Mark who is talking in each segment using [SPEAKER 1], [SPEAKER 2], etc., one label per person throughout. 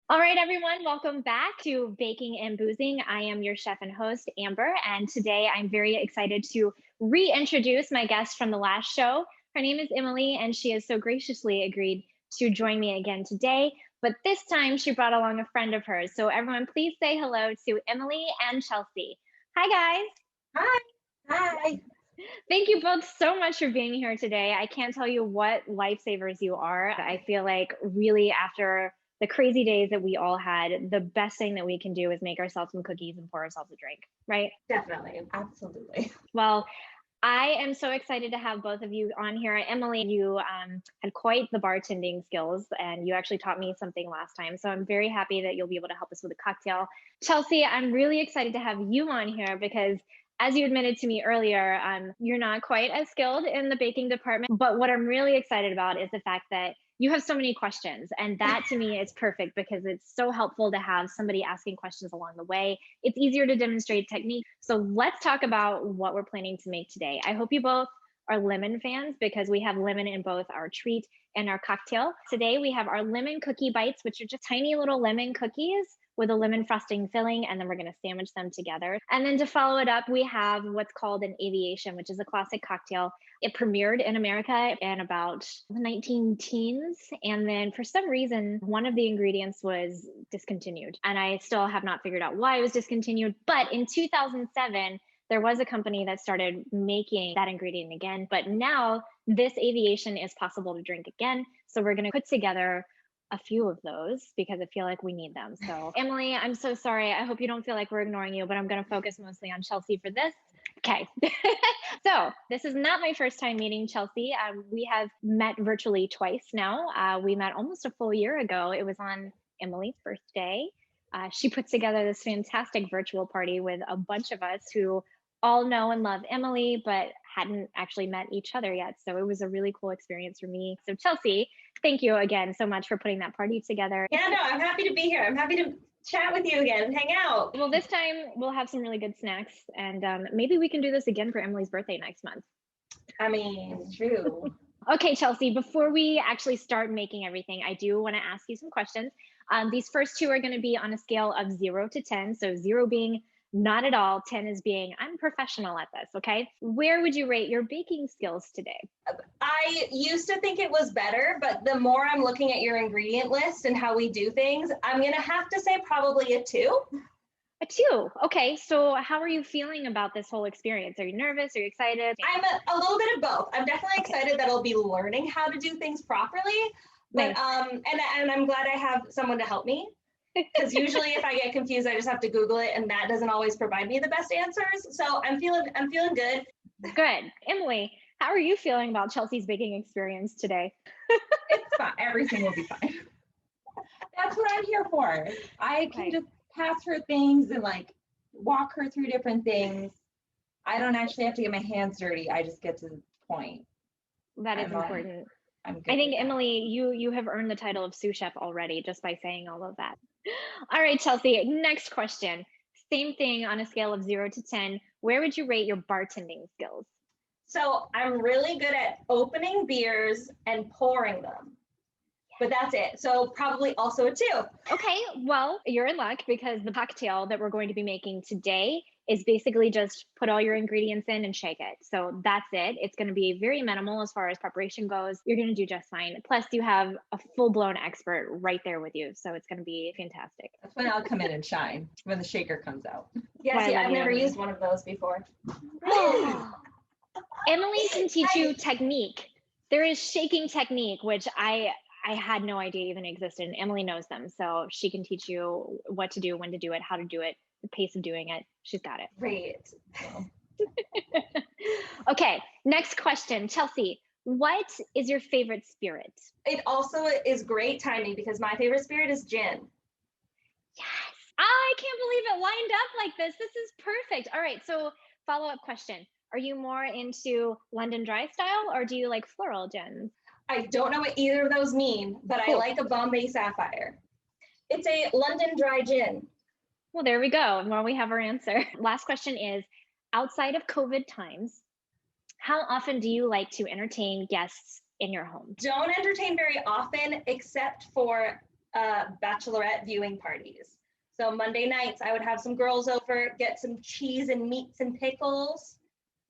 [SPEAKER 1] All right, everyone, welcome back to Baking and Boozing. I am your chef and host, Amber, and today I'm very excited to reintroduce my guest from the last show. Her name is Emily, and she has so graciously agreed to join me again today. But this time she brought along a friend of hers. So, everyone, please say hello to Emily and Chelsea. Hi, guys.
[SPEAKER 2] Hi. Hi.
[SPEAKER 1] Thank you both so much for being here today. I can't tell you what lifesavers you are. I feel like really after the crazy days that we all had, the best thing that we can do is make ourselves some cookies and pour ourselves a drink, right?
[SPEAKER 2] Definitely. Absolutely.
[SPEAKER 1] Well, I am so excited to have both of you on here. Emily, you had quite the bartending skills, and you actually taught me something last time. So I'm very happy that you'll be able to help us with a cocktail. Chelsea, I'm really excited to have you on here because, as you admitted to me earlier, you're not quite as skilled in the baking department. But what I'm really excited about is the fact that you have so many questions. And that to me is perfect because it's so helpful to have somebody asking questions along the way. It's easier to demonstrate technique. So let's talk about what we're planning to make today. I hope you both are lemon fans because we have lemon in both our treat and our cocktail. Today we have our lemon cookie bites, which are just tiny little lemon cookies with a lemon frosting filling, and then we're going to sandwich them together. And then to follow it up, we have what's called an aviation, which is a classic cocktail. It premiered in America in about the 19 teens. And then for some reason, one of the ingredients was discontinued. And I still have not figured out why it was discontinued. But in 2007, there was a company that started making that ingredient again. But now this aviation is possible to drink again. So we're going to put together a few of those because I feel like we need them. So, Emily, I'm so sorry. I hope you don't feel like we're ignoring you, but I'm going to focus mostly on Chelsea for this. Okay. So, this is not my first time meeting Chelsea. We have met virtually twice now. We met almost a full year ago. It was on Emily's birthday. She put together this fantastic virtual party with a bunch of us who all know and love Emily, but hadn't actually met each other yet. So it was a really cool experience for me. So, Chelsea, thank you again so much for putting that party together.
[SPEAKER 2] Yeah, no, I'm happy to be here. I'm happy to chat with you again and hang out.
[SPEAKER 1] Well, this time we'll have some really good snacks, and maybe we can do this again for Emily's birthday next month.
[SPEAKER 2] I mean, true.
[SPEAKER 1] Okay, Chelsea, before we actually start making everything, I do want to ask you some questions. These first two are going to be on a scale of 0 to 10. So 0 being not at all, 10 is being I'm professional at this. Okay. Where would you rate your baking skills today?
[SPEAKER 2] I used to think it was better, but the more I'm looking at your ingredient list and how we do things, I'm going to have to say probably a 2.
[SPEAKER 1] A 2. Okay. So how are you feeling about this whole experience? Are you nervous? Are you excited?
[SPEAKER 2] I'm a little bit of both. I'm definitely excited that I'll be learning how to do things properly, but
[SPEAKER 1] Nice.
[SPEAKER 2] and I'm glad I have someone to help me. Because usually if I get confused, I just have to Google it, and that doesn't always provide me the best answers. So I'm feeling good.
[SPEAKER 1] Good. Emily, how are you feeling about Chelsea's baking experience today?
[SPEAKER 3] It's fine. Everything will be fine. That's what I'm here for. I can
[SPEAKER 1] Right.
[SPEAKER 3] just pass her things and like walk her through different things. I don't actually have to get my hands dirty. I just get to the point.
[SPEAKER 1] That is
[SPEAKER 3] I'm
[SPEAKER 1] important.
[SPEAKER 3] I'm good
[SPEAKER 1] I think
[SPEAKER 3] with that.
[SPEAKER 1] Emily, you have earned the title of sous chef already just by saying all of that. All right, Chelsea, next question. Same thing on a scale of 0 to 10. Where would you rate your bartending skills?
[SPEAKER 2] So I'm really good at opening beers and pouring them, but that's it. So probably also a 2.
[SPEAKER 1] Okay, well, you're in luck because the cocktail that we're going to be making today is basically just put all your ingredients in and shake it. So that's it. It's going to be very minimal as far as preparation goes. You're going to do just fine. Plus, you have a full blown expert right there with you. So it's going to be fantastic.
[SPEAKER 3] That's when I'll come in and shine when the shaker comes out.
[SPEAKER 2] Yeah,
[SPEAKER 1] Why, I
[SPEAKER 2] see,
[SPEAKER 1] love
[SPEAKER 2] I've
[SPEAKER 1] you,
[SPEAKER 2] never
[SPEAKER 1] Emily.
[SPEAKER 2] used one of those before.
[SPEAKER 1] Emily can teach you technique. There is shaking technique, which I had no idea even existed. And Emily knows them, so she can teach you what to do, when to do it, how to do it, the pace of doing it. She's got it.
[SPEAKER 2] Great.
[SPEAKER 1] Okay, next question, Chelsea. What is your favorite spirit?
[SPEAKER 2] It also is great timing because my favorite spirit is gin.
[SPEAKER 1] Yes. I can't believe it lined up like this. This is perfect. All right, so follow-up question. Are you more into London dry style or do you like floral gins?
[SPEAKER 2] I don't know what either of those mean, but I
[SPEAKER 1] Cool.
[SPEAKER 2] like a Bombay Sapphire. It's a London dry gin.
[SPEAKER 1] Well, there we go. Well, we have our answer. Last question is, outside of COVID times, how often do you like to entertain guests in your home?
[SPEAKER 2] Don't entertain very often, except for bachelorette viewing parties. So Monday nights, I would have some girls over, get some cheese and meats and pickles,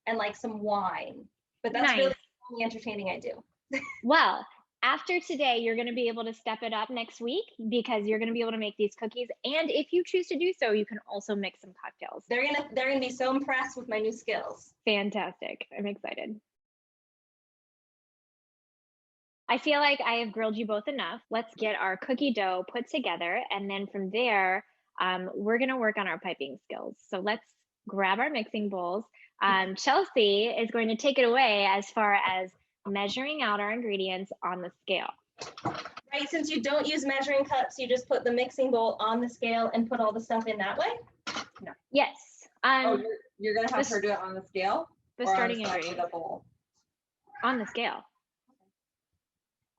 [SPEAKER 2] and like some wine. But that's really
[SPEAKER 1] Nice.
[SPEAKER 2] the only entertaining I do.
[SPEAKER 1] Well, after today, you're going to be able to step it up next week because you're going to be able to make these cookies. And if you choose to do so, you can also mix some cocktails.
[SPEAKER 2] They're gonna be so impressed with my new skills.
[SPEAKER 1] Fantastic. I'm excited. I feel like I have grilled you both enough. Let's get our cookie dough put together. And then from there, we're going to work on our piping skills. So let's grab our mixing bowls. Chelsea is going to take it away as far as measuring out our ingredients on the scale.
[SPEAKER 2] Right, since you don't use measuring cups, you just put the mixing bowl on the scale and put all the stuff in that way?
[SPEAKER 1] Yes.
[SPEAKER 3] You're gonna have her do it on the scale?
[SPEAKER 1] The
[SPEAKER 3] or
[SPEAKER 1] starting
[SPEAKER 3] on the side of
[SPEAKER 1] ingredients.
[SPEAKER 3] the bowl?
[SPEAKER 1] On the scale.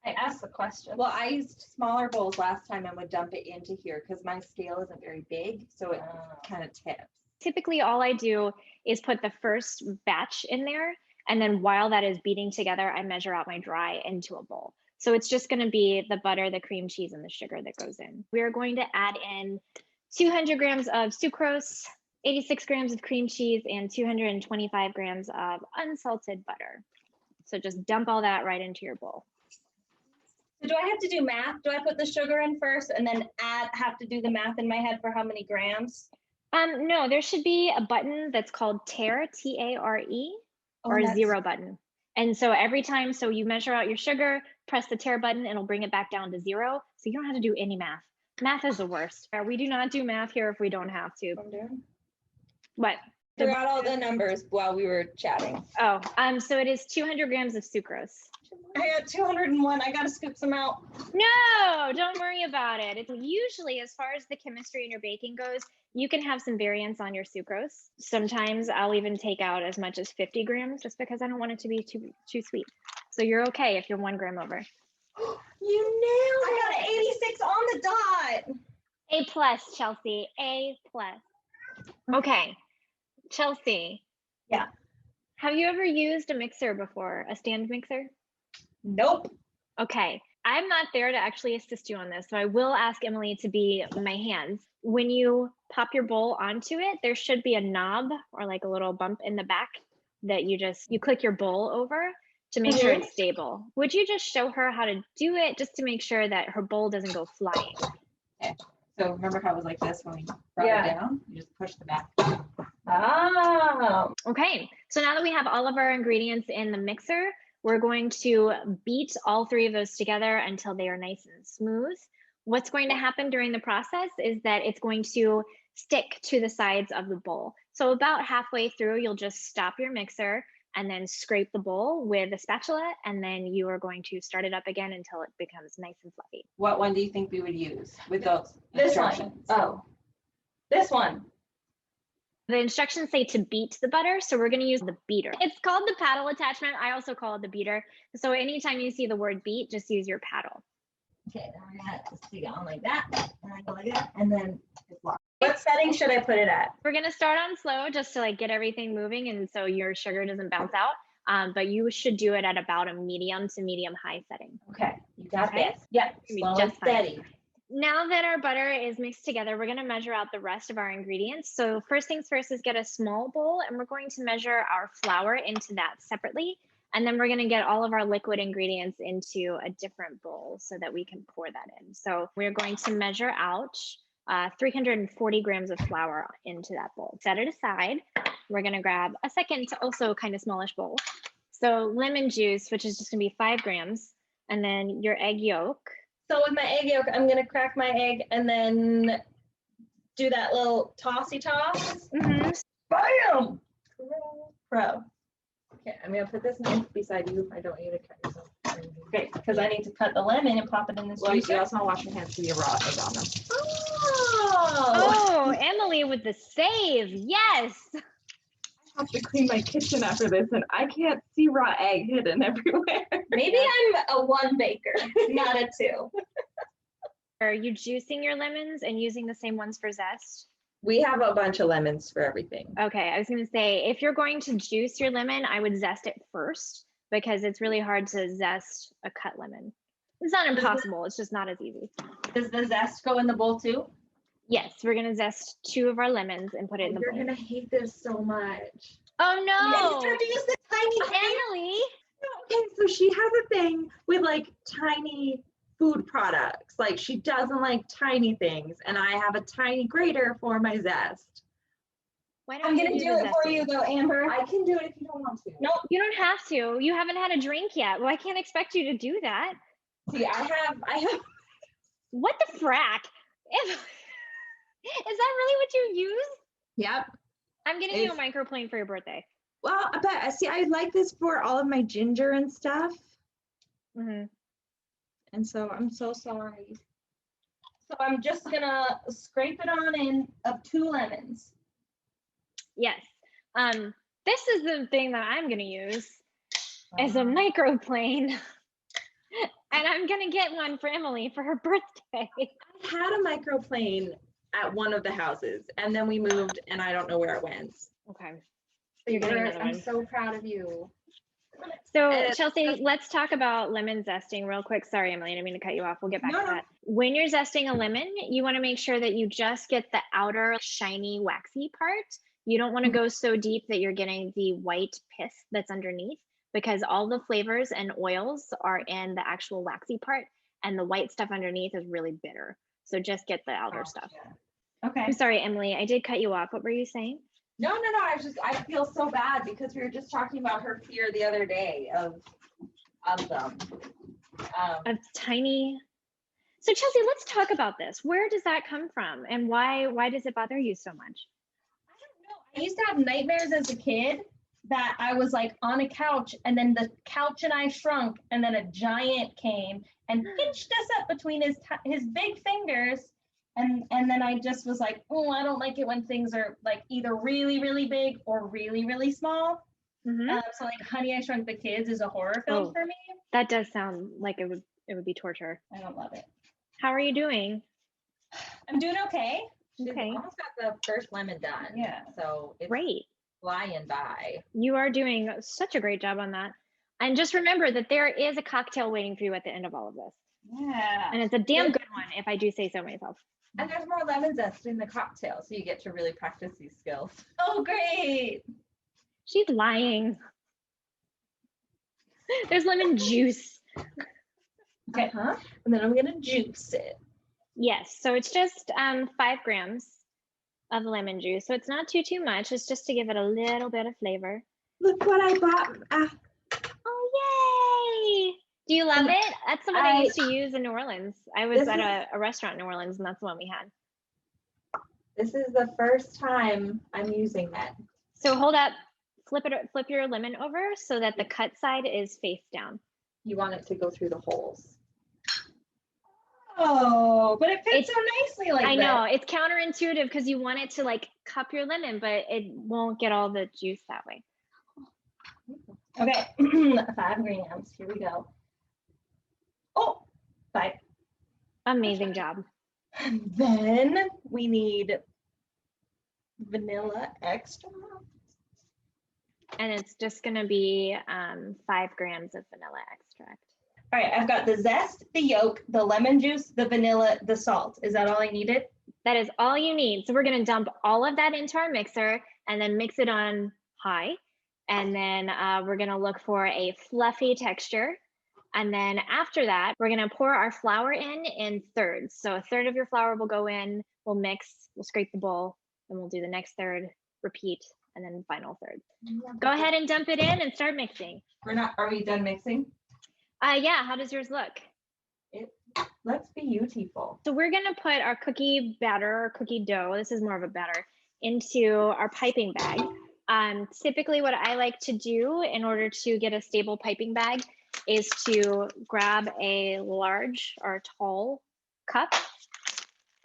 [SPEAKER 2] I asked the question.
[SPEAKER 3] Well, I used smaller bowls last time and would dump it into here because my scale isn't very big, so it kind of tips.
[SPEAKER 1] Typically, all I do is put the first batch in there, and then while that is beating together, I measure out my dry into a bowl. So it's just going to be the butter, the cream cheese, and the sugar that goes in. We're going to add in 200 grams of sucrose, 86 grams of cream cheese, and 225 grams of unsalted butter. So just dump all that right into your bowl.
[SPEAKER 2] So do I have to do math? Do I put the sugar in first and then have to do the math in my head for how many grams?
[SPEAKER 1] No, there should be a button that's called tare, T-A-R-E, or a zero button. And so every time, so you measure out your sugar, press the tare button, and it'll bring it back down to 0. So you don't have to do any math. Math is the worst. We do not do math here if we don't have to. What?
[SPEAKER 3] Forgot all the numbers while we were chatting.
[SPEAKER 1] Oh, so it is 200 grams of sucrose.
[SPEAKER 2] I got 201. I gotta scoop some out.
[SPEAKER 1] No, don't worry about it. It's usually, as far as the chemistry in your baking goes, you can have some variance on your sucrose. Sometimes I'll even take out as much as 50 grams just because I don't want it to be too sweet. So you're okay if you're 1 gram over.
[SPEAKER 2] You nailed it. I got an 86 on the dot.
[SPEAKER 1] A plus, Chelsea. A plus. Okay, Chelsea.
[SPEAKER 2] Yeah.
[SPEAKER 1] Have you ever used a mixer before, a stand mixer?
[SPEAKER 2] Nope.
[SPEAKER 1] Okay, I'm not there to actually assist you on this, so I will ask Emily to be my hands. When you pop your bowl onto it, there should be a knob or like a little bump in the back that you click your bowl over to make sure it's stable. Would you just show her how to do it just to make sure that her bowl doesn't go flying?
[SPEAKER 3] Okay. So remember how it was like this when we brought it down? You just push the back.
[SPEAKER 2] Oh.
[SPEAKER 1] Okay, so now that we have all of our ingredients in the mixer, we're going to beat all 3 of those together until they are nice and smooth. What's going to happen during the process is that it's going to stick to the sides of the bowl. So about halfway through, you'll just stop your mixer and then scrape the bowl with a spatula, and then you are going to start it up again until it becomes nice and fluffy.
[SPEAKER 3] What one do you think we would use with those
[SPEAKER 2] This
[SPEAKER 3] instructions?
[SPEAKER 2] one. Oh, this one.
[SPEAKER 1] The instructions say to beat the butter, so we're going to use the beater. It's called the paddle attachment. I also call it the beater. So anytime you see the word beat, just use your paddle.
[SPEAKER 3] Okay, then we're gonna just stick it on like that, and I go like that, and then it's locked.
[SPEAKER 2] What setting should I put it at?
[SPEAKER 1] We're going to start on slow just to like get everything moving and so your sugar doesn't bounce out. But you should do it at about a medium to medium high setting.
[SPEAKER 2] Okay, you got
[SPEAKER 1] Okay.
[SPEAKER 2] this. Yep, slow and
[SPEAKER 1] Just fine.
[SPEAKER 2] steady.
[SPEAKER 1] Now that our butter is mixed together, we're going to measure out the rest of our ingredients. So first things first is get a small bowl, and we're going to measure our flour into that separately. And then we're going to get all of our liquid ingredients into a different bowl so that we can pour that in. So we're going to measure out 340 grams of flour into that bowl. Set it aside. We're going to grab a second, also kind of smallish bowl. So lemon juice, which is just going to be 5 grams, and then your egg yolk.
[SPEAKER 2] So with my egg yolk, I'm gonna crack my egg and then do that little tossy toss.
[SPEAKER 1] Mm-hmm.
[SPEAKER 2] Bam! Pro. Okay, I'm gonna put this knife beside you. I don't want you to cut yourself. Okay, because I need to cut the lemon and pop it in this juicer.
[SPEAKER 3] You also want to wash your hands so you have raw egg on them.
[SPEAKER 1] Oh, Emily with the save. Yes.
[SPEAKER 3] I have to clean my kitchen after this, and I can't see raw egg hidden everywhere.
[SPEAKER 2] Maybe I'm a 1 baker, not a 2.
[SPEAKER 1] Are you juicing your lemons and using the same ones for zest?
[SPEAKER 3] We have a bunch of lemons for everything.
[SPEAKER 1] Okay, I was going to say, if you're going to juice your lemon, I would zest it first because it's really hard to zest a cut lemon. It's not impossible. It's just not as easy.
[SPEAKER 2] Does the zest go in the bowl too?
[SPEAKER 1] Yes, we're gonna zest 2 of our lemons and put it in the
[SPEAKER 2] You're
[SPEAKER 1] bowl.
[SPEAKER 2] gonna hate this so much.
[SPEAKER 1] Oh
[SPEAKER 3] You
[SPEAKER 1] no,
[SPEAKER 3] have to use the tiny
[SPEAKER 1] Emily.
[SPEAKER 3] Okay, so she has a thing with like tiny food products. Like she doesn't like tiny things, and I have a tiny grater for my zest.
[SPEAKER 1] Why don't
[SPEAKER 3] I'm
[SPEAKER 1] you
[SPEAKER 3] gonna do
[SPEAKER 1] the
[SPEAKER 3] it for
[SPEAKER 1] zesting?
[SPEAKER 3] you though, Amber.
[SPEAKER 2] I can do it if you don't want to.
[SPEAKER 3] Nope.
[SPEAKER 1] You don't have to. You haven't had a drink yet. Well, I can't expect you to do that.
[SPEAKER 3] See, I have.
[SPEAKER 1] What the frack? Is that really what you use?
[SPEAKER 3] Yep.
[SPEAKER 1] I'm getting you a microplane for your birthday.
[SPEAKER 3] Well, but see, I like this for all of my ginger and stuff,
[SPEAKER 1] Mm-hmm.
[SPEAKER 3] and so I'm so sorry.
[SPEAKER 2] So I'm just gonna scrape it on in of 2 lemons.
[SPEAKER 1] Yes. This is the thing that I'm gonna use as a microplane. And I'm gonna get one for Emily for her birthday.
[SPEAKER 3] I had a microplane at one of the houses, and then we moved, and I don't know where it went.
[SPEAKER 1] Okay. You're getting another
[SPEAKER 2] I'm
[SPEAKER 1] one.
[SPEAKER 2] so proud of you.
[SPEAKER 1] So Chelsea, let's talk about lemon zesting real quick. Sorry, Emily, I didn't mean to cut you off. We'll get back to that. When you're zesting a lemon, you want to make sure that you just get the outer shiny, waxy part. You don't want to go so deep that you're getting the white pith that's underneath, because all the flavors and oils are in the actual waxy part, and the white stuff underneath is really bitter. So just get the outer stuff.
[SPEAKER 2] Okay.
[SPEAKER 1] I'm sorry, Emily, I did cut you off. What were you saying?
[SPEAKER 3] No. I feel so bad because we were just talking about her fear the other day of them.
[SPEAKER 1] Of tiny. So Chelsea, let's talk about this. Where does that come from, and why does it bother you so much?
[SPEAKER 2] I don't know. I used to have nightmares as a kid that I was like on a couch, and then the couch and I shrunk, and then a giant came and pinched us up between his big fingers. And then I just was like, oh, I don't like it when things are like either really, really big or really, really small.
[SPEAKER 1] Mm-hmm.
[SPEAKER 2] So like Honey, I Shrunk the Kids is a horror film for me.
[SPEAKER 1] That does sound like it would be torture.
[SPEAKER 2] I don't love it.
[SPEAKER 1] How are you doing?
[SPEAKER 2] I'm doing okay.
[SPEAKER 3] She's
[SPEAKER 1] Okay.
[SPEAKER 3] almost got the first lemon done.
[SPEAKER 2] Yeah.
[SPEAKER 3] So it's
[SPEAKER 1] Great.
[SPEAKER 3] flying by.
[SPEAKER 1] You are doing such a great job on that. And just remember that there is a cocktail waiting for you at the end of all of this.
[SPEAKER 2] Yeah.
[SPEAKER 1] And it's a damn good one, if I do say so myself.
[SPEAKER 3] And there's more lemon zest in the cocktail, so you get to really practice these skills.
[SPEAKER 2] Oh, great.
[SPEAKER 1] She's lying. There's lemon juice.
[SPEAKER 2] Okay. And then I'm gonna juice it.
[SPEAKER 1] Yes, so it's just 5 grams of lemon juice. So it's not too much. It's just to give it a little bit of flavor.
[SPEAKER 3] Look what I bought.
[SPEAKER 1] Oh, yay! Do you love it? That's the one I used to use in New Orleans. I was at a restaurant in New Orleans, and that's the one we had.
[SPEAKER 3] This is the first time I'm using it.
[SPEAKER 1] So hold up, flip your lemon over so that the cut side is face down.
[SPEAKER 3] You want it to go through the holes.
[SPEAKER 2] Oh, but it fits so nicely like that.
[SPEAKER 1] I know, it's counterintuitive because you want it to like cup your lemon, but it won't get all the juice that way.
[SPEAKER 2] Okay, 5 grams. Here we go. Oh, 5.
[SPEAKER 1] Amazing job.
[SPEAKER 2] Then we need vanilla extract.
[SPEAKER 1] And it's just going to be 5 grams of vanilla extract.
[SPEAKER 2] All right, I've got the zest, the yolk, the lemon juice, the vanilla, the salt. Is that all I needed?
[SPEAKER 1] That is all you need. So we're going to dump all of that into our mixer and then mix it on high. And then we're going to look for a fluffy texture. And then after that, we're going to pour our flour in thirds. So a third of your flour will go in, we'll mix, we'll scrape the bowl, and we'll do the next third, repeat, and then final third. Go ahead and dump it in and start mixing.
[SPEAKER 3] Are we done mixing?
[SPEAKER 1] Yeah, how does yours look?
[SPEAKER 3] It looks beautiful.
[SPEAKER 1] So we're gonna put our cookie batter or cookie dough, this is more of a batter, into our piping bag. Typically what I like to do in order to get a stable piping bag is to grab a large or tall cup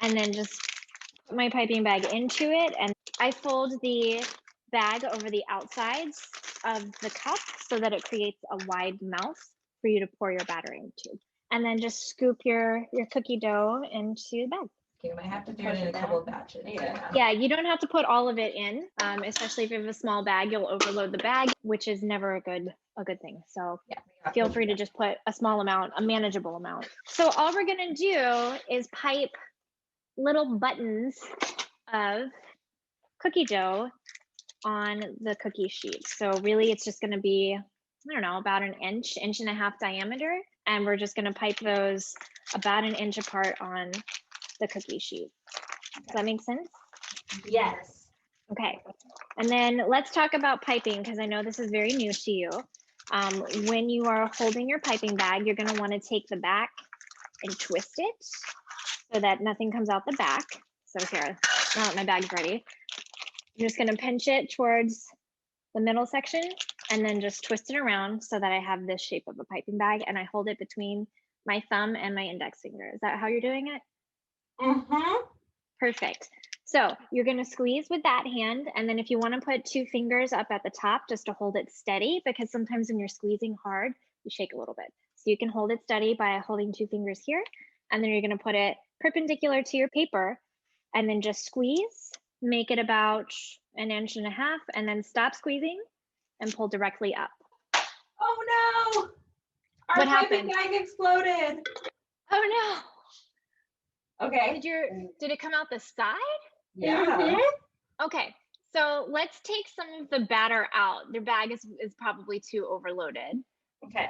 [SPEAKER 1] and then just put my piping bag into it. And I fold the bag over the outsides of the cup so that it creates a wide mouth for you to pour your batter into. And then just scoop your cookie dough into the bag.
[SPEAKER 3] You might have to do it in a couple of batches.
[SPEAKER 1] Yeah, you don't have to put all of it in, especially if you have a small bag, you'll overload the bag, which is never a good thing. So feel free to just put a small amount, a manageable amount. So all we're gonna do is pipe little buttons of cookie dough on the cookie sheet. So really it's just gonna be, I don't know, about an inch and a half diameter. And we're just gonna pipe those about an inch apart on the cookie sheet. Does that make sense?
[SPEAKER 2] Yes.
[SPEAKER 1] Okay. And then let's talk about piping, because I know this is very new to you. When you are holding your piping bag, you're gonna wanna take the back and twist it so that nothing comes out the back. So here, now that my bag's ready, I'm just gonna pinch it towards the middle section and then just twist it around so that I have this shape of a piping bag, and I hold it between my thumb and my index finger. Is that how you're doing it?
[SPEAKER 2] Mm-hmm.
[SPEAKER 1] Perfect. So you're gonna squeeze with that hand, and then if you wanna put 2 fingers up at the top just to hold it steady, because sometimes when you're squeezing hard, you shake a little bit. So you can hold it steady by holding 2 fingers here, and then you're gonna put it perpendicular to your paper, and then just squeeze, make it about an inch and a half, and then stop squeezing and pull directly up.
[SPEAKER 3] Oh no! Our
[SPEAKER 1] What
[SPEAKER 3] piping
[SPEAKER 1] happened?
[SPEAKER 3] bag exploded.
[SPEAKER 1] Oh no!
[SPEAKER 3] Okay.
[SPEAKER 1] Did it come out the side?
[SPEAKER 3] Yeah.
[SPEAKER 2] Mm-hmm.
[SPEAKER 1] Okay, so let's take some of the batter out. Their bag is probably too overloaded.
[SPEAKER 2] Okay.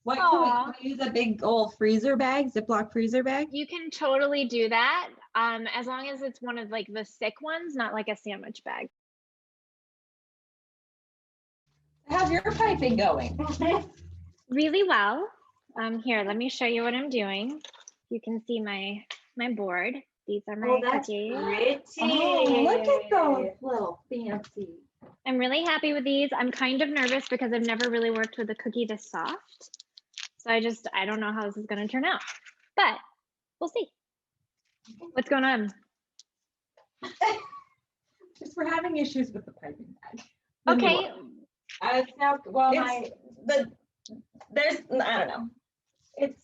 [SPEAKER 3] What
[SPEAKER 1] Aw.
[SPEAKER 3] can we use a big old freezer bag, Ziploc freezer bag?
[SPEAKER 1] You can totally do that, as long as it's one of like the thick ones, not like a sandwich bag.
[SPEAKER 3] How's your piping going?
[SPEAKER 1] Really well. Here, let me show you what I'm doing. You can see my board. These are my cookies.
[SPEAKER 2] Pretty.
[SPEAKER 3] Oh, look at those little fancy.
[SPEAKER 1] I'm really happy with these. I'm kind of nervous because I've never really worked with a cookie this soft. So I don't know how this is going to turn out, but we'll see. What's going on?
[SPEAKER 3] Just we're having issues with the piping bag.
[SPEAKER 1] Okay.
[SPEAKER 3] It's now, well, there's, I don't know. It's.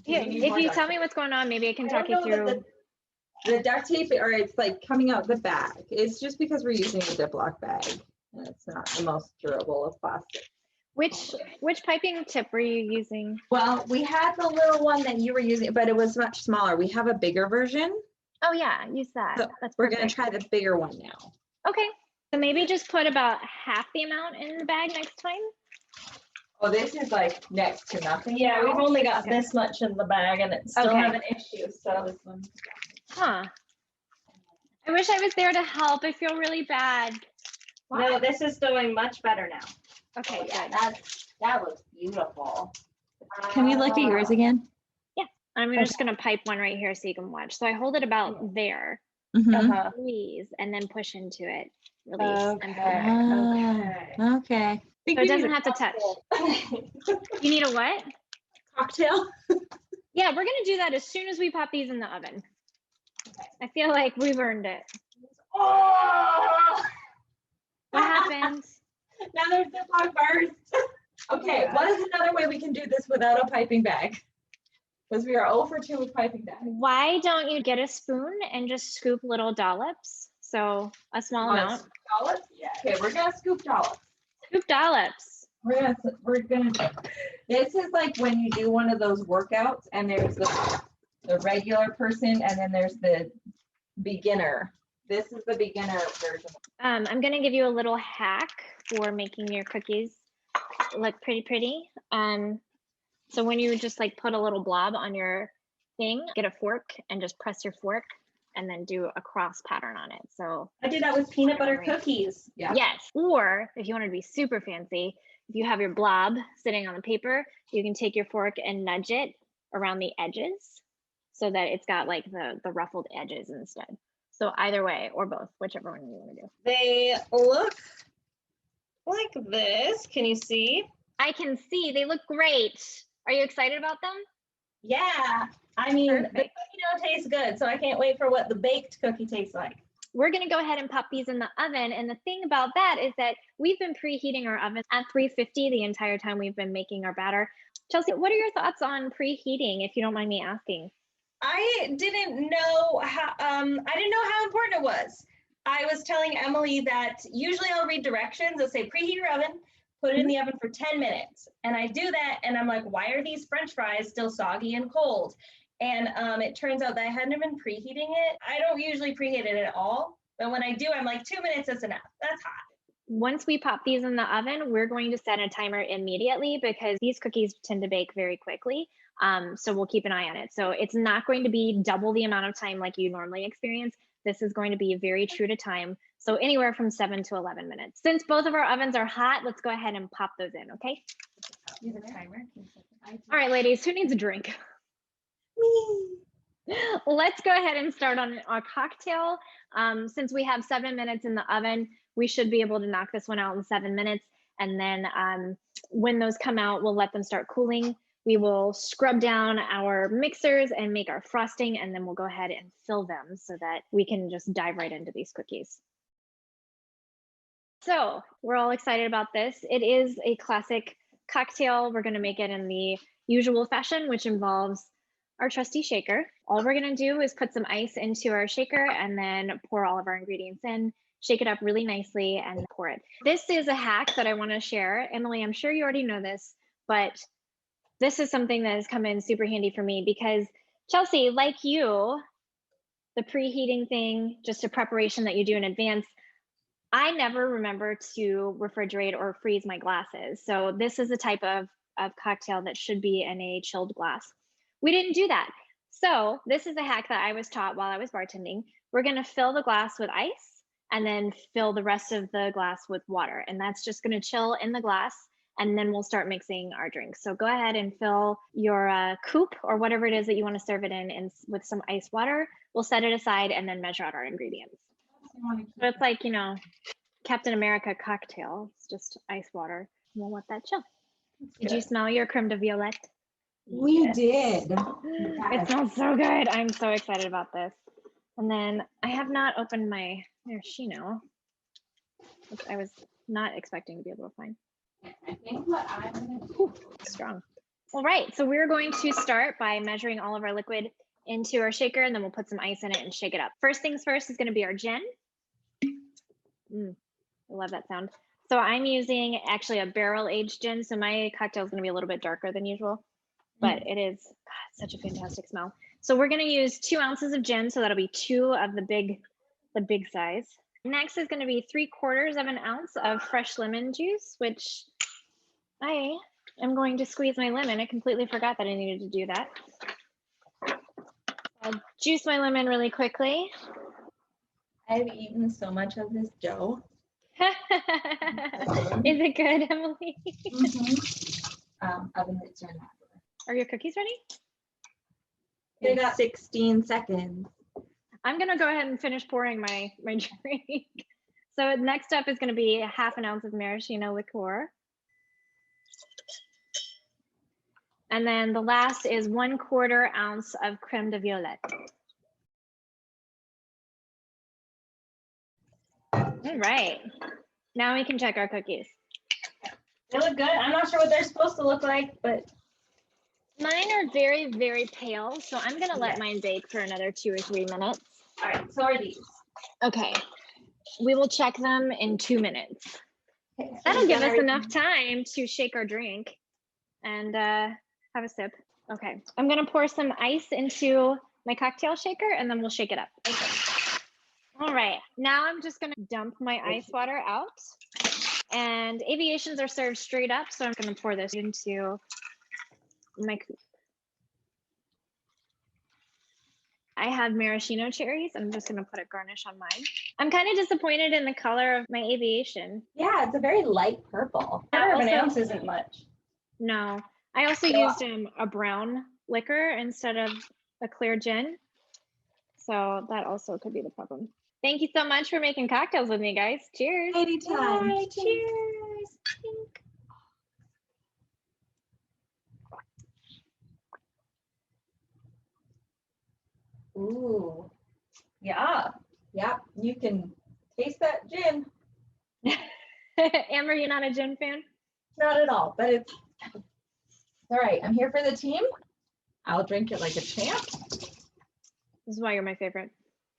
[SPEAKER 1] Here, if you tell me what's going on, maybe I can talk you through.
[SPEAKER 3] The duct tape, or it's like coming out the bag. It's just because we're using a Ziploc bag, and it's not the most durable of plastic.
[SPEAKER 1] Which piping tip were you using?
[SPEAKER 3] Well, we had the little one that you were using, but it was much smaller. We have a bigger version.
[SPEAKER 1] Oh yeah, use that.
[SPEAKER 3] So we're gonna try the bigger one now.
[SPEAKER 1] Okay, so maybe just put about half the amount in the bag next time.
[SPEAKER 3] Oh, this is like next to nothing.
[SPEAKER 2] Yeah, we've only got
[SPEAKER 1] Okay.
[SPEAKER 2] this much in the bag and it's still
[SPEAKER 1] Okay.
[SPEAKER 2] having issues. So this one.
[SPEAKER 1] Huh. I wish I was there to help. I feel really bad.
[SPEAKER 2] No, this is doing much better now.
[SPEAKER 1] Okay,
[SPEAKER 2] Yeah,
[SPEAKER 1] good.
[SPEAKER 2] that looks beautiful.
[SPEAKER 3] Can we look at yours again?
[SPEAKER 1] I'm just gonna pipe one right here so you can watch. So I hold it about there,
[SPEAKER 2] Uh-huh.
[SPEAKER 1] squeeze, and then push into it, release, and pull back.
[SPEAKER 3] Okay. Okay.
[SPEAKER 1] So it doesn't have to touch. You need a what?
[SPEAKER 3] Cocktail.
[SPEAKER 1] Yeah, we're gonna do that as soon as we pop these in the oven. I feel like we've earned it.
[SPEAKER 2] Oh!
[SPEAKER 1] What happened?
[SPEAKER 3] Now there's Ziploc burst. Okay, what is another way we can do this without a piping bag? Because we are 0 for 2 with piping bags.
[SPEAKER 1] Why don't you get a spoon and just scoop little dollops? So a small amount.
[SPEAKER 3] Dollops? Yeah. Okay, we're gonna scoop dollops.
[SPEAKER 1] Scoop dollops.
[SPEAKER 3] We're gonna. This is like when you do one of those workouts, and there's the regular person, and then there's the beginner. This is the beginner version.
[SPEAKER 1] I'm gonna give you a little hack for making your cookies look pretty. So when you just like put a little blob on your thing, get a fork and just press your fork and then do a cross pattern on it. So
[SPEAKER 2] I did that with peanut butter cookies.
[SPEAKER 3] Yeah.
[SPEAKER 1] yes, or if you want to be super fancy, if you have your blob sitting on the paper, you can take your fork and nudge it around the edges so that it's got like the ruffled edges instead. So either way, or both, whichever one you want to do.
[SPEAKER 2] They look like this. Can you see?
[SPEAKER 1] I can see they look great. Are you excited about them?
[SPEAKER 2] Yeah. I mean, the
[SPEAKER 1] Perfect.
[SPEAKER 2] cookie dough tastes good, so I can't wait for what the baked cookie tastes like.
[SPEAKER 1] We're going to go ahead and pop these in the oven. And the thing about that is that we've been preheating our oven at 350 the entire time we've been making our batter. Chelsea, what are your thoughts on preheating, if you don't mind me asking?
[SPEAKER 2] I didn't know how important it was. I was telling Emily that usually I'll read directions that say preheat your oven, put it in the oven for 10 minutes. And I do that and I'm like, why are these French fries still soggy and cold? And it turns out that I hadn't been preheating it. I don't usually preheat it at all, but when I do, I'm like 2 minutes is enough. That's hot.
[SPEAKER 1] Once we pop these in the oven, we're going to set a timer immediately because these cookies tend to bake very quickly. So we'll keep an eye on it. So it's not going to be double the amount of time like you normally experience. This is going to be very true to time. So anywhere from 7 to 11 minutes. Since both of our ovens are hot, let's go ahead and pop those in, okay?
[SPEAKER 2] Use a timer.
[SPEAKER 1] All right, ladies, who needs a drink? Me. Let's go ahead and start on our cocktail. Since we have 7 minutes in the oven, we should be able to knock this one out in 7 minutes. And then when those come out, we'll let them start cooling. We will scrub down our mixers and make our frosting, and then we'll go ahead and fill them so that we can just dive right into these cookies. So we're all excited about this. It is a classic cocktail. We're gonna make it in the usual fashion, which involves our trusty shaker. All we're gonna do is put some ice into our shaker and then pour all of our ingredients in, shake it up really nicely and pour it. This is a hack that I wanna share. Emily, I'm sure you already know this, but this is something that has come in super handy for me because Chelsea, like you, the preheating thing, just a preparation that you do in advance, I never remember to refrigerate or freeze my glasses. So this is the type of cocktail that should be in a chilled glass. We didn't do that. So this is a hack that I was taught while I was bartending. We're gonna fill the glass with ice and then fill the rest of the glass with water. And that's just gonna chill in the glass, and then we'll start mixing our drinks. So go ahead and fill your coupe or whatever it is that you wanna serve it in and with some ice water. We'll set it aside and then measure out our ingredients. So it's like, you know, Captain America cocktail. It's just ice water. We'll let that chill. Did you smell your creme de violette?
[SPEAKER 3] We did.
[SPEAKER 1] It smells so good. I'm so excited about this. And then I have not opened my maraschino, which I was not expecting to be able to find.
[SPEAKER 3] I think what I'm gonna do.
[SPEAKER 1] Ooh, strong. All right, so we're going to start by measuring all of our liquid into our shaker, and then we'll put some ice in it and shake it up. First things first is going to be our gin. I love that sound. So I'm using actually a barrel aged gin. So my cocktail is going to be a little bit darker than usual, but it is such a fantastic smell. So we're going to use 2 ounces of gin. So that'll be 2 of the big size. Next is going to be 3/4 of an ounce of fresh lemon juice, which I am going to squeeze my lemon. I completely forgot that I needed to do that. I'll juice my lemon really quickly.
[SPEAKER 3] I've eaten so much of this dough.
[SPEAKER 1] Is it good, Emily?
[SPEAKER 3] Oven mitts are not.
[SPEAKER 1] Are your cookies ready?
[SPEAKER 3] They got 16 seconds.
[SPEAKER 1] I'm gonna go ahead and finish pouring my drink. So next up is gonna be 1/2 ounce of maraschino liqueur. And then the last is 1/4 ounce of creme de violette. All right, now we can check our cookies.
[SPEAKER 2] They look good. I'm not sure what they're supposed to look like, but
[SPEAKER 1] mine are very, very pale. So I'm gonna let mine bake for another 2 or 3 minutes.
[SPEAKER 2] all right, so are these.
[SPEAKER 1] Okay, we will check them in 2 minutes.
[SPEAKER 3] Okay, so
[SPEAKER 1] That'll
[SPEAKER 3] we've
[SPEAKER 1] give
[SPEAKER 3] done
[SPEAKER 1] us
[SPEAKER 3] everything.
[SPEAKER 1] enough time to shake our drink and have a sip. Okay, I'm gonna pour some ice into my cocktail shaker and then we'll shake it up. Okay. All right, now I'm just gonna dump my ice water out, and aviations are served straight up. So I'm gonna pour this into my coupe. I have maraschino cherries. I'm just gonna put a garnish on mine. I'm kind of disappointed in the color of my aviation.
[SPEAKER 3] Yeah, it's a very light purple.
[SPEAKER 2] 1/4 of an
[SPEAKER 1] Also-
[SPEAKER 2] ounce isn't much.
[SPEAKER 1] No, I also
[SPEAKER 2] Yeah.
[SPEAKER 1] used a brown liquor instead of a clear gin. So that also could be the problem. Thank you so much for making cocktails with me, guys. Cheers.
[SPEAKER 3] Anytime.
[SPEAKER 1] Yay, cheers.
[SPEAKER 3] Ooh,
[SPEAKER 2] Yeah.
[SPEAKER 3] yeah, you can taste that gin.
[SPEAKER 1] Amber, you're not a gin fan?
[SPEAKER 3] Not at all, but it's all right. I'm here for the team. I'll drink it like a champ.
[SPEAKER 1] This is why you're my favorite.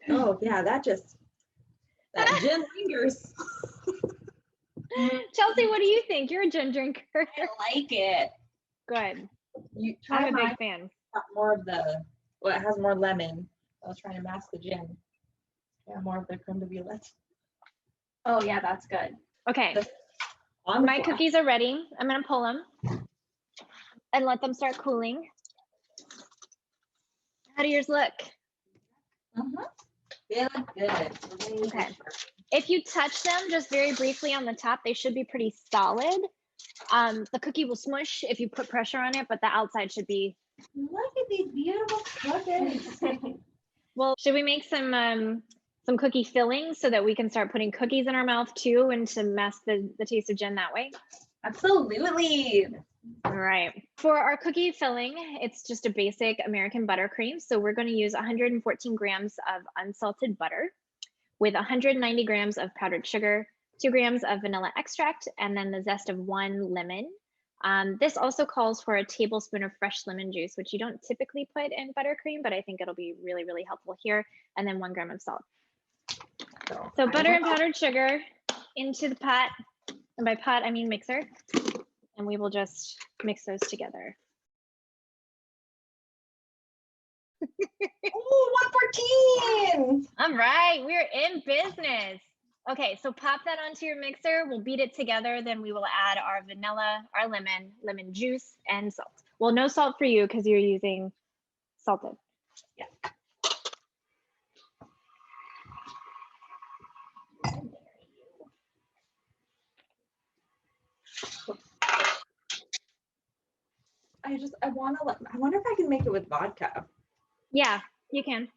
[SPEAKER 3] Oh yeah, that gin lingers.
[SPEAKER 1] Chelsea, what do you think? You're a gin drinker.
[SPEAKER 2] I like it.
[SPEAKER 1] Good.
[SPEAKER 3] You
[SPEAKER 1] I'm
[SPEAKER 3] try
[SPEAKER 1] a
[SPEAKER 3] mine.
[SPEAKER 1] big fan.
[SPEAKER 3] More of the, well, it has more lemon. I was trying to mask the gin. Yeah, more of the creme de violette.
[SPEAKER 2] Oh yeah, that's good.
[SPEAKER 1] Okay,
[SPEAKER 3] On the
[SPEAKER 1] my
[SPEAKER 3] fly.
[SPEAKER 1] cookies are ready. I'm gonna pull them and let them start cooling. How do yours look?
[SPEAKER 3] They look good.
[SPEAKER 1] Okay. If you touch them just very briefly on the top, they should be pretty solid. The cookie will smush if you put pressure on it, but the outside should be.
[SPEAKER 3] Look at these beautiful cookies.
[SPEAKER 1] Well, should we make some cookie fillings so that we can start putting cookies in our mouth too, and to mask the taste of gin that way?
[SPEAKER 2] Absolutely.
[SPEAKER 1] All right. For our cookie filling, it's just a basic American buttercream. So we're going to use 114 grams of unsalted butter with 190 grams of powdered sugar, 2 grams of vanilla extract, and then the zest of 1 lemon. This also calls for a tablespoon of fresh lemon juice, which you don't typically put in buttercream, but I think it'll be really, really helpful here. And then 1 gram of salt. So butter and powdered sugar into the pot. And by pot, I mean mixer. And we will just mix those together.
[SPEAKER 2] Oh, 114.
[SPEAKER 1] All right, we're in business. Okay, so pop that onto your mixer. We'll beat it together. Then we will add our vanilla, our lemon juice, and salt. Well, no salt for you because you're using salted.
[SPEAKER 2] Yeah.
[SPEAKER 3] I wonder if I can make it with vodka.
[SPEAKER 1] Yeah, you can.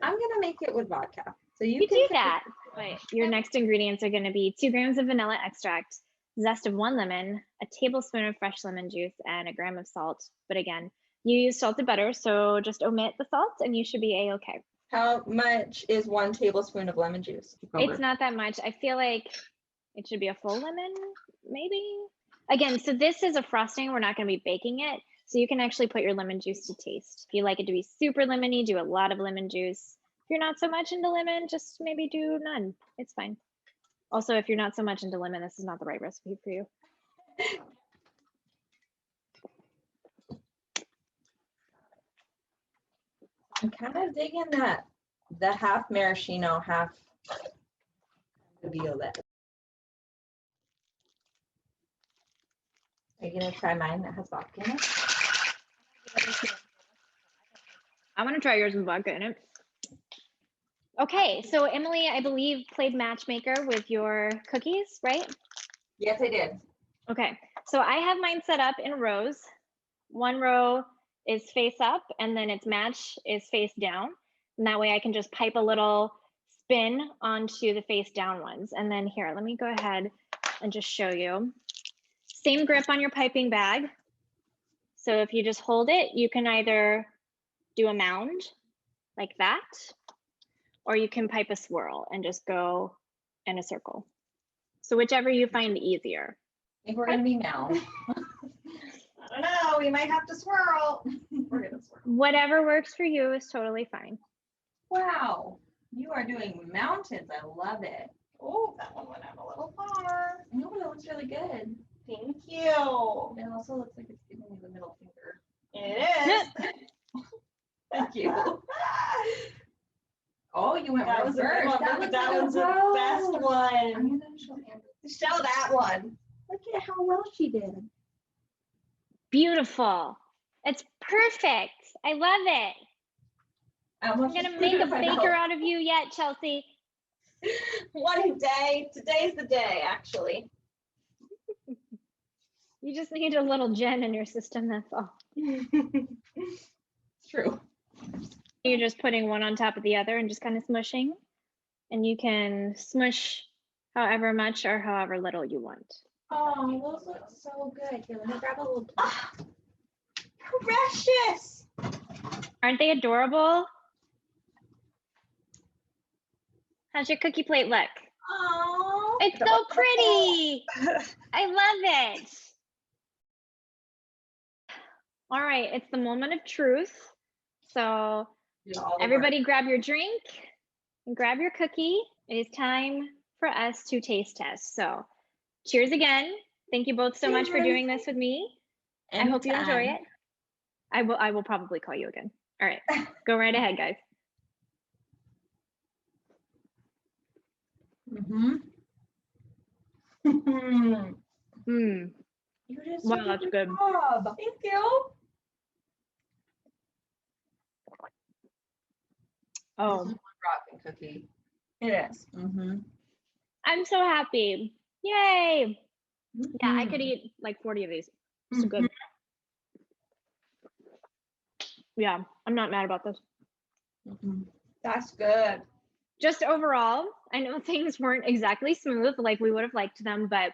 [SPEAKER 3] I'm gonna make it with vodka. So you
[SPEAKER 1] You
[SPEAKER 3] can
[SPEAKER 1] do that. But your next ingredients are going to be 2 grams of vanilla extract, zest of 1 lemon, a tablespoon of fresh lemon juice, and 1 gram of salt. But again, you use salted butter, so just omit the salt and you should be a-okay.
[SPEAKER 3] How much is 1 tablespoon of lemon juice?
[SPEAKER 1] It's not that much. I feel like it should be a full lemon, maybe. Again, so this is a frosting. We're not going to be baking it. So you can actually put your lemon juice to taste. If you like it to be super lemony, do a lot of lemon juice. If you're not so much into lemon, just maybe do none. It's fine. Also, if you're not so much into lemon, this is not the right recipe for you.
[SPEAKER 3] I'm kind of digging that, the half maraschino, half the violet. Are you gonna try mine that has vodka in it?
[SPEAKER 1] I want to try yours with vodka in it. Okay, so Emily, I believe, played matchmaker with your cookies, right?
[SPEAKER 3] Yes, I did.
[SPEAKER 1] Okay, so I have mine set up in rows. 1 row is face up, and then its match is face down. And that way I can just pipe a little spin onto the face down ones. And then here, let me go ahead and just show you. Same grip on your piping bag. So if you just hold it, you can either do a mound like that, or you can pipe a swirl and just go in a circle. So whichever you find easier.
[SPEAKER 3] I think we're gonna be now.
[SPEAKER 2] I don't know. We might have to swirl. We're gonna swirl.
[SPEAKER 1] Whatever works for you is totally fine.
[SPEAKER 3] Wow, you are doing mountains. I love it.
[SPEAKER 2] Oh, that one went out a little far.
[SPEAKER 3] No, but it looks really good.
[SPEAKER 2] Thank you.
[SPEAKER 3] It also looks like it's giving me the middle finger.
[SPEAKER 2] It is.
[SPEAKER 3] Thank you. Oh, you went
[SPEAKER 2] That was a good
[SPEAKER 3] reverse.
[SPEAKER 2] one. Look,
[SPEAKER 3] looks
[SPEAKER 2] that
[SPEAKER 3] like a
[SPEAKER 2] one's the
[SPEAKER 3] rose.
[SPEAKER 2] best one.
[SPEAKER 3] I'm gonna show Amber.
[SPEAKER 2] Show that one.
[SPEAKER 3] Look at how well she did.
[SPEAKER 1] Beautiful. It's perfect. I love it. I'm gonna make a baker out of you yet, Chelsea.
[SPEAKER 2] One day. Today's the day, actually.
[SPEAKER 1] You just need a little gin in your system, that's all.
[SPEAKER 3] It's true.
[SPEAKER 1] You're just putting one on top of the other and just kind of smushing. And you can smush however much or however little you want.
[SPEAKER 3] Oh, those look so good. Here, let me grab a little.
[SPEAKER 2] Ah, precious.
[SPEAKER 1] Aren't they adorable? How's your cookie plate look?
[SPEAKER 2] Oh,
[SPEAKER 1] It's so pretty. I love it. All right, it's the moment of truth. So
[SPEAKER 3] do all the work.
[SPEAKER 1] Everybody grab your drink and grab your cookie. It is time for us to taste test. So cheers again. Thank you both so much for doing this with me. I hope you enjoy it. I will probably call you again. All right, go right ahead, guys.
[SPEAKER 3] Mm-hmm.
[SPEAKER 1] Mm.
[SPEAKER 3] You did
[SPEAKER 1] Wow,
[SPEAKER 3] such a
[SPEAKER 1] that's
[SPEAKER 3] good
[SPEAKER 1] good.
[SPEAKER 3] job. Thank you.
[SPEAKER 1] Oh,
[SPEAKER 3] This is one rotten cookie.
[SPEAKER 2] It is.
[SPEAKER 3] Mm-hmm.
[SPEAKER 1] I'm so happy. Yay. Yeah, I could eat like 40 of these. This is good. Yeah, I'm not mad about this.
[SPEAKER 2] That's good.
[SPEAKER 1] Just overall, I know things weren't exactly smooth like we would have liked them, but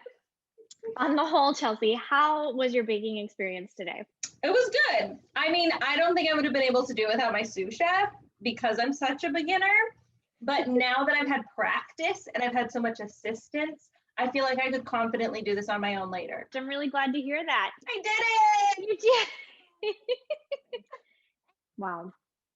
[SPEAKER 1] on the whole, Chelsea, how was your baking experience today?
[SPEAKER 2] It was good. I mean, I don't think I would have been able to do it without my sous chef because I'm such a beginner. But now that I've had practice and I've had so much assistance, I feel like I could confidently do this on my own later.
[SPEAKER 1] I'm really glad to hear that.
[SPEAKER 2] I did it!
[SPEAKER 1] You did. Wow.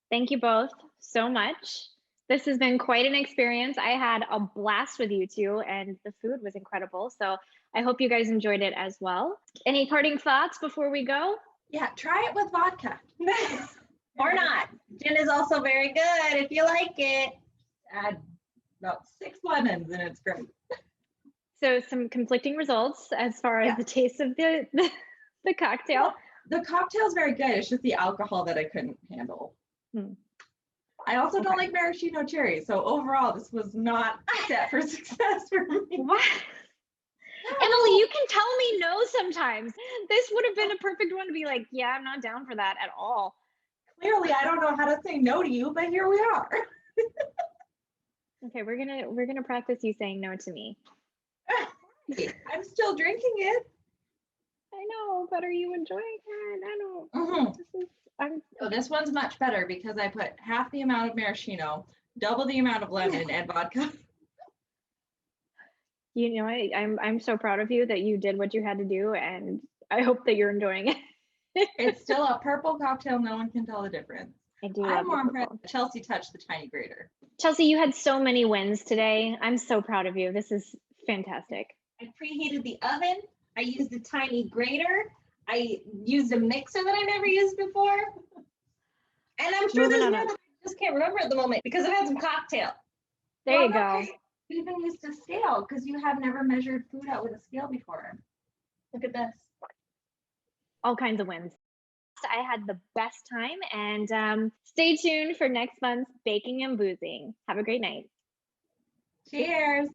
[SPEAKER 1] Thank you both so much. This has been quite an experience. I had a blast with you two, and the food was incredible. So I hope you guys enjoyed it as well. Any parting thoughts before we go?
[SPEAKER 3] Yeah, try it with vodka.
[SPEAKER 2] Or not. Gin is also very good if you like it.
[SPEAKER 3] Add about 6 lemons and it's great.
[SPEAKER 1] So some conflicting results as far as the taste of the cocktail.
[SPEAKER 3] Well, the cocktail's very good. It's just the alcohol that I couldn't handle. I also don't like maraschino cherry. So overall, this was not set for success for me.
[SPEAKER 1] What? Emily, you can tell me no sometimes. This would have been a perfect one to be like, yeah, I'm not down for that at all.
[SPEAKER 3] Clearly, I don't know how to say no to you, but here we are.
[SPEAKER 1] Okay, we're gonna practice you saying no to me.
[SPEAKER 3] I'm still drinking it.
[SPEAKER 1] I know, but are you enjoying it? I don't.
[SPEAKER 3] So this one's much better because I put half the amount of maraschino, double the amount of lemon and vodka.
[SPEAKER 1] You know, I'm so proud of you that you did what you had to do, and I hope that you're enjoying it.
[SPEAKER 3] It's still a purple cocktail. No one can tell the difference.
[SPEAKER 1] I do.
[SPEAKER 3] I'm
[SPEAKER 1] love
[SPEAKER 3] more
[SPEAKER 1] the
[SPEAKER 3] impressed.
[SPEAKER 1] purple.
[SPEAKER 3] Chelsea touched the tiny grater.
[SPEAKER 1] Chelsea, you had so many wins today. I'm so proud of you. This is fantastic.
[SPEAKER 2] I preheated the oven. I used a tiny grater. I used a mixer that I never used before. And I'm sure there's more that I just can't remember at the moment because I've had some cocktail.
[SPEAKER 1] There you go.
[SPEAKER 3] You even used a scale because you have never measured food out with a scale before.
[SPEAKER 2] Look at this.
[SPEAKER 1] All kinds of wins. I had the best time, and stay tuned for next month's Baking and Boozing. Have a great night.
[SPEAKER 3] Cheers.